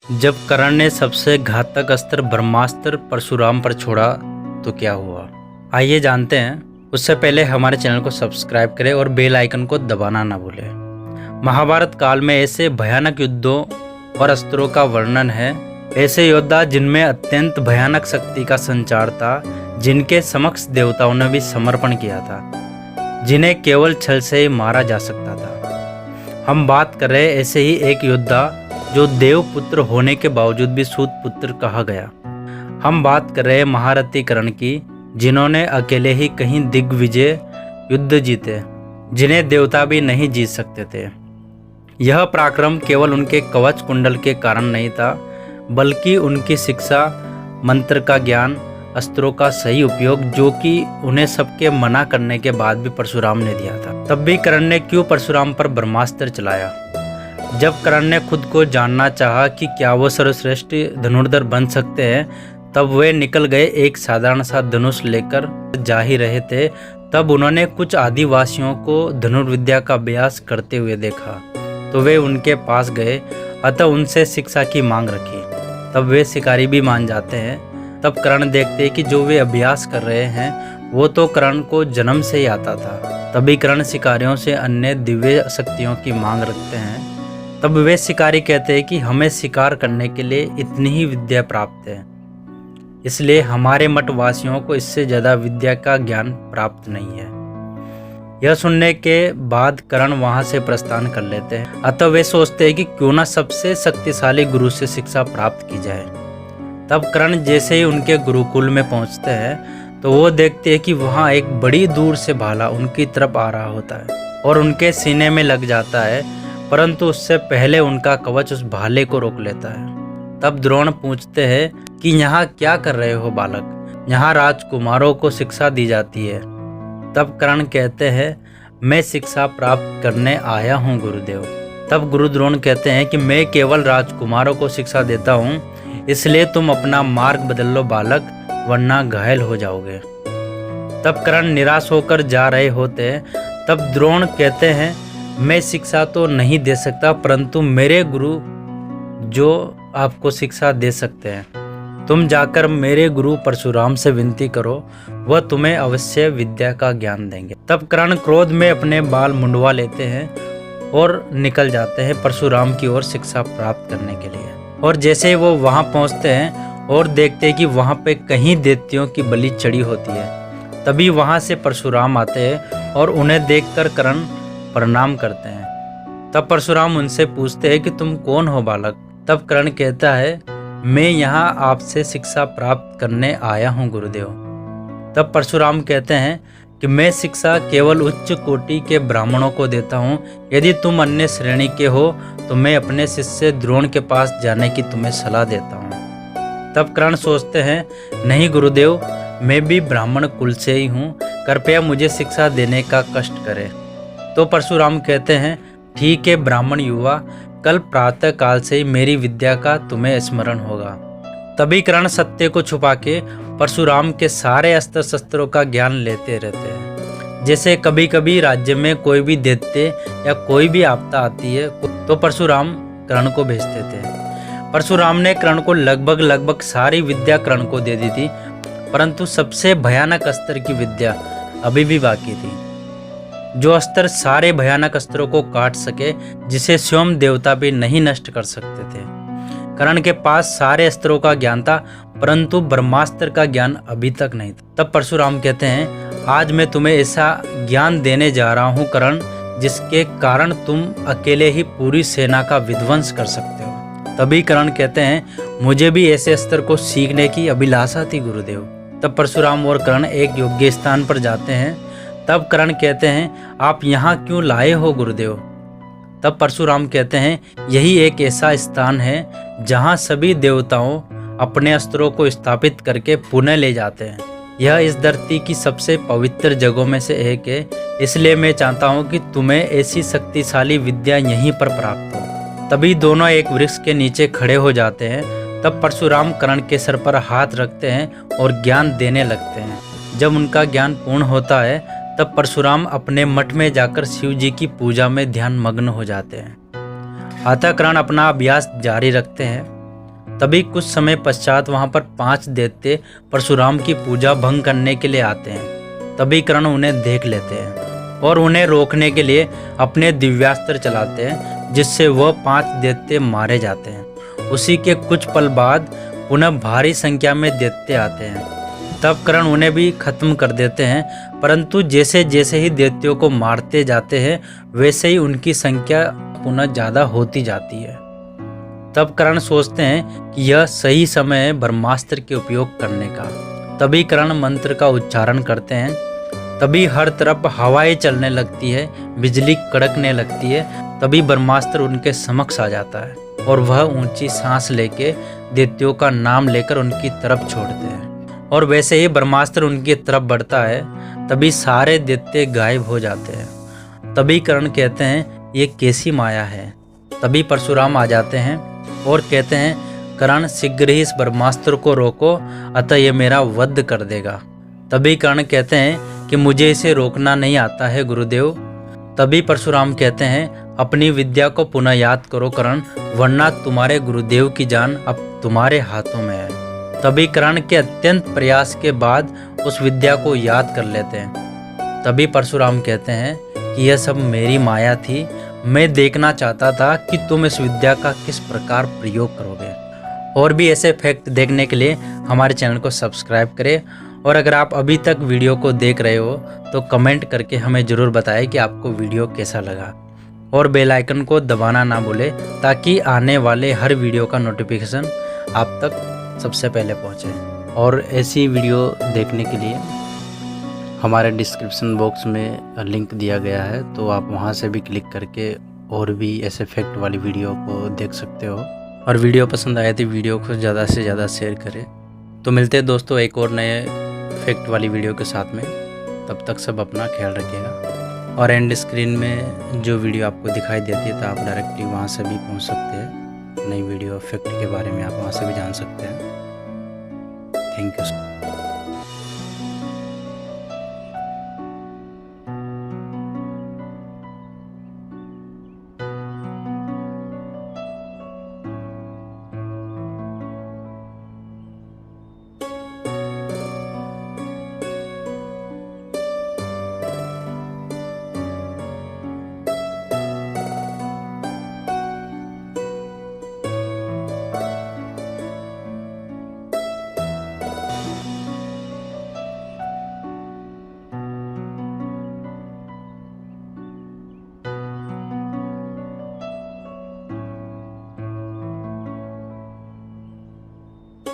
जब कर्ण ने सबसे घातक अस्त्र ब्रह्मास्त्र परशुराम पर छोड़ा तो क्या हुआ, आइए जानते हैं। उससे पहले हमारे चैनल को सब्सक्राइब करें और बेल आइकन को दबाना ना भूलें। महाभारत काल में ऐसे भयानक युद्धों और अस्त्रों का वर्णन है। ऐसे योद्धा जिनमें अत्यंत भयानक शक्ति का संचार था, जिनके समक्ष देवताओं ने भी समर्पण किया था, जिन्हें केवल छल से ही मारा जा सकता था। हम बात कर रहे ऐसे ही एक योद्धा जो देवपुत्र होने के बावजूद भी सूत पुत्र कहा गया। हम बात कर रहे महारथी कर्ण की, जिन्होंने अकेले ही कहीं दिग्विजय युद्ध जीते, जिन्हें देवता भी नहीं जीत सकते थे। यह पराक्रम केवल उनके कवच कुंडल के कारण नहीं था, बल्कि उनकी शिक्षा, मंत्र का ज्ञान, अस्त्रों का सही उपयोग, जो कि उन्हें सबके मना करने के बाद भी परशुराम ने दिया था। तब भी कर्ण ने क्यों परशुराम पर ब्रह्मास्त्र चलाया? जब कर्ण ने खुद को जानना चाहा कि क्या वो सर्वश्रेष्ठ धनुर्धर बन सकते हैं, तब वे निकल गए। एक साधारण सा धनुष लेकर जा ही रहे थे, तब उन्होंने कुछ आदिवासियों को धनुर्विद्या का अभ्यास करते हुए देखा, तो वे उनके पास गए, अतः उनसे शिक्षा की मांग रखी। तब वे शिकारी भी मान जाते हैं। तब कर्ण देखते हैं कि जो वे अभ्यास कर रहे हैं वो तो कर्ण को जन्म से ही आता था। तभी कर्ण शिकारियों से अन्य दिव्य शक्तियों की मांग रखते हैं। तब वे शिकारी कहते हैं कि हमें शिकार करने के लिए इतनी ही विद्या प्राप्त है, इसलिए हमारे मठवासियों को इससे ज़्यादा विद्या का ज्ञान प्राप्त नहीं है। यह सुनने के बाद कर्ण वहां से प्रस्थान कर लेते हैं। अतः वे सोचते हैं कि क्यों ना सबसे शक्तिशाली गुरु से शिक्षा प्राप्त की जाए। तब कर्ण जैसे ही उनके गुरुकुल में पहुंचते हैं तो वो देखते हैं कि वहां एक बड़ी दूर से भाला उनकी तरफ आ रहा होता है और उनके सीने में लग जाता है, परंतु उससे पहले उनका कवच उस भाले को रोक लेता है। तब द्रोण पूछते हैं कि यहाँ क्या कर रहे हो बालक? यहाँ राजकुमारों को शिक्षा दी जाती है। तब कर्ण कहते हैं, मैं शिक्षा प्राप्त करने आया हूँ गुरुदेव। तब गुरु द्रोण कहते हैं कि मैं केवल राजकुमारों को शिक्षा देता हूँ, इसलिए तुम अपना मार्ग बदल लो बालक, वरना घायल हो जाओगे। तब कर्ण निराश होकर जा रहे होते हैं। तब द्रोण कहते हैं, मैं शिक्षा तो नहीं दे सकता, परंतु मेरे गुरु जो आपको शिक्षा दे सकते हैं। तुम जाकर मेरे गुरु परशुराम से विनती करो, वह तुम्हें अवश्य विद्या का ज्ञान देंगे। तब कर्ण क्रोध में अपने बाल मुंडवा लेते हैं और निकल जाते हैं परशुराम की ओर शिक्षा प्राप्त करने के लिए। और जैसे वो वहां पहुंचते हैं और देखते हैं कि वहां पे कहीं दैत्यों की बलि चढ़ी होती है, तभी वहां से परशुराम आते हैं और उन्हें देखकर कर्ण प्रणाम करते हैं। तब परशुराम उनसे पूछते हैं कि तुम कौन हो बालक? तब कर्ण कहता है, मैं यहाँ आपसे शिक्षा प्राप्त करने आया हूँ गुरुदेव। तब परशुराम कहते हैं कि मैं शिक्षा केवल उच्च कोटि के ब्राह्मणों को देता हूँ। यदि तुम अन्य श्रेणी के हो तो मैं अपने शिष्य द्रोण के पास जाने की तुम्हें सलाह देता हूँ। तब कर्ण सोचते हैं, नहीं गुरुदेव, मैं भी ब्राह्मण कुल से ही हूँ, कृपया मुझे शिक्षा देने का कष्ट करें। तो परशुराम कहते हैं, ठीक है ब्राह्मण युवा, कल प्रातः काल से ही मेरी विद्या का तुम्हें स्मरण होगा। तभी कर्ण सत्य को छुपा के परशुराम के सारे अस्त्र शस्त्रों का ज्ञान लेते रहते हैं। जैसे कभी कभी राज्य में कोई भी दैत्य या कोई भी आपदा आती है तो परशुराम कर्ण को भेजते थे। परशुराम ने कर्ण को लगभग सारी विद्या कर्ण को दे दी थी, परंतु सबसे भयानक अस्त्र की विद्या अभी भी बाकी थी, जो अस्त्र सारे भयानक अस्त्रों को काट सके, जिसे स्वयं देवता भी नहीं नष्ट कर सकते थे। कर्ण के पास सारे अस्त्रों का ज्ञान था, परंतु ब्रह्मास्त्र का ज्ञान अभी तक नहीं था। तब परशुराम कहते हैं, आज मैं तुम्हें ऐसा ज्ञान देने जा रहा हूँ कर्ण, जिसके कारण तुम अकेले ही पूरी सेना का विध्वंस कर सकते हो। तभी कर्ण कहते हैं, मुझे भी ऐसे अस्त्र को सीखने की अभिलाषा थी गुरुदेव। तब परशुराम और कर्ण एक योग्य स्थान पर जाते हैं। तब कर्ण कहते हैं, आप यहाँ क्यों लाए हो गुरुदेव? तब परशुराम कहते हैं, यही एक ऐसा स्थान है जहाँ सभी देवताओं अपने अस्त्रों को स्थापित करके पुनः ले जाते हैं। यह इस धरती की सबसे पवित्र जगहों में से एक है, इसलिए मैं चाहता हूँ कि तुम्हें ऐसी शक्तिशाली विद्या यहीं पर प्राप्त हो। तभी दोनों एक वृक्ष के नीचे खड़े हो जाते हैं। तब परशुराम कर्ण के सर पर हाथ रखते हैं और ज्ञान देने लगते हैं। जब उनका ज्ञान पूर्ण होता है तब परशुराम अपने मठ में जाकर शिव जी की पूजा में ध्यान मग्न हो जाते हैं। अतः कर्ण अपना अभ्यास जारी रखते हैं। तभी कुछ समय पश्चात वहां पर 5 दैत्य परशुराम की पूजा भंग करने के लिए आते हैं। तभी कर्ण उन्हें देख लेते हैं और उन्हें रोकने के लिए अपने दिव्यास्त्र चलाते हैं, जिससे वह 5 दैत्य मारे जाते हैं। उसी के कुछ पल बाद पुनः भारी संख्या में दैत्य आते हैं। तब कर्ण उन्हें भी खत्म कर देते हैं, परंतु जैसे जैसे ही दैत्यों को मारते जाते हैं वैसे ही उनकी संख्या पुनः ज़्यादा होती जाती है। तब कर्ण सोचते हैं कि यह सही समय है ब्रह्मास्त्र के उपयोग करने का। तभी कर्ण मंत्र का उच्चारण करते हैं। तभी हर तरफ हवाएं चलने लगती है, बिजली कड़कने लगती है। तभी ब्रह्मास्त्र उनके समक्ष आ जाता है और वह ऊंची सांस लेके दैत्यों का नाम लेकर उनकी तरफ छोड़ते हैं। और वैसे ही ब्रह्मास्त्र उनकी तरफ बढ़ता है, तभी सारे दैत्य गायब हो जाते हैं। तभी कर्ण कहते हैं ये कैसी माया है। तभी परशुराम आ जाते हैं और कहते हैं कर्ण शीघ्र ही इस ब्रह्मास्त्र को रोको, अतः ये मेरा वध कर देगा। तभी कर्ण कहते हैं कि मुझे इसे रोकना नहीं आता है गुरुदेव। तभी परशुराम कहते हैं अपनी विद्या को पुनः याद करो कर्ण, वरना तुम्हारे गुरुदेव की जान अब तुम्हारे हाथों में है। तभी कर्ण के अत्यंत प्रयास के बाद उस विद्या को याद कर लेते हैं। तभी परशुराम कहते हैं कि यह सब मेरी माया थी, मैं देखना चाहता था कि तुम इस विद्या का किस प्रकार प्रयोग करोगे। और भी ऐसे फैक्ट देखने के लिए हमारे चैनल को सब्सक्राइब करें, और अगर आप अभी तक वीडियो को देख रहे हो तो कमेंट करके हमें ज़रूर बताएं कि आपको वीडियो कैसा लगा, और बेल आइकन को दबाना ना भूलें ताकि आने वाले हर वीडियो का नोटिफिकेशन आप तक सबसे पहले पहुंचे। और ऐसी वीडियो देखने के लिए हमारे डिस्क्रिप्शन बॉक्स में लिंक दिया गया है, तो आप वहां से भी क्लिक करके और भी ऐसे फैक्ट वाली वीडियो को देख सकते हो। और वीडियो पसंद आए तो वीडियो को ज़्यादा से ज़्यादा शेयर करें। तो मिलते हैं दोस्तों एक और नए फैक्ट वाली वीडियो के साथ में। तब तक सब अपना ख्याल रखिएगा। और एंड स्क्रीन में जो वीडियो आपको दिखाई देती है तो आप डायरेक्टली वहाँ से भी पहुँच सकते हैं। नई वीडियो फैक्ट के बारे में आप वहाँ से भी जान सकते हैं। Thank you.